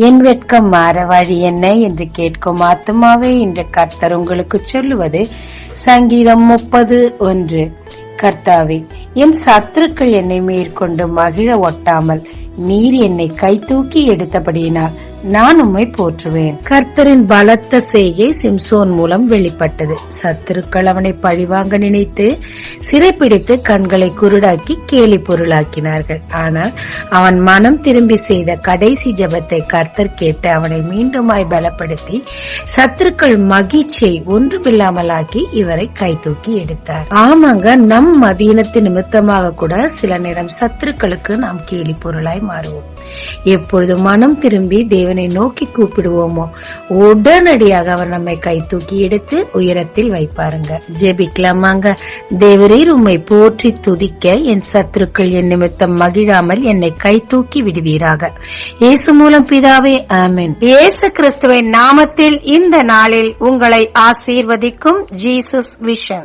என் வெட்கம் மாற வழி என்ன என்று கேட்கும் ஆத்துமாவே, இன்று கர்த்தர் உங்களுக்கு சொல்லுவது சங்கீதம் 30:1. கர்த்தாவே, என் சத்துருக்கள் என்னை மேற்கொண்டு மகிழ ஒட்டாமல் நீர் என்னை கை தூக்கி எடுத்தபடியினால் நான் உம்மை போற்றுவேன். கர்த்தரின் பலத்த செய்கை சிம்சோன் மூலம் வெளிப்பட்டது. சத்துருக்கள் அவனை பழிவாங்க நினைத்து சிறைப்பிடித்து கண்களை குருடாக்கி கேலி பொருளாக்கினார்கள். ஆனால் அவன் மனம் திரும்பி செய்த கடைசி ஜெபத்தை கர்த்தர் கேட்டு அவனை மீண்டுமாய் பலப்படுத்தி சத்துருக்கள் மகிழ்ச்சியை ஒன்றுமில்லாமலாக்கி இவரை கை தூக்கி எடுத்தார். ஆமாங்க, நம் மதீனத்து நிமித்தமாக கூட சில நேரம் சத்துருக்களுக்கு நாம் கேலி பொருளாய் மாறுவோம். எப்பொழுது மனம் திரும்பி தேவனை நோக்கி கூப்பிடுவோமோ உடனடியாக அவர் நம்மை கை தூக்கி எடுத்து உயரத்தில் வைப்பாருங்க. ஜெபிக்கலாமாங்க. தேவரீர் உம்மை போற்றி துதிக்க என் சத்துருக்கள் என் நிமித்தம் மகிழாமல் என்னை கை தூக்கி விடுவீராக. இயேசு மூலம் பிதாவே, ஆமென். இயேசு கிறிஸ்துவின் நாமத்தில் இந்த நாளில் உங்களை ஆசீர்வதிக்கும் ஜீசஸ் விஷன்.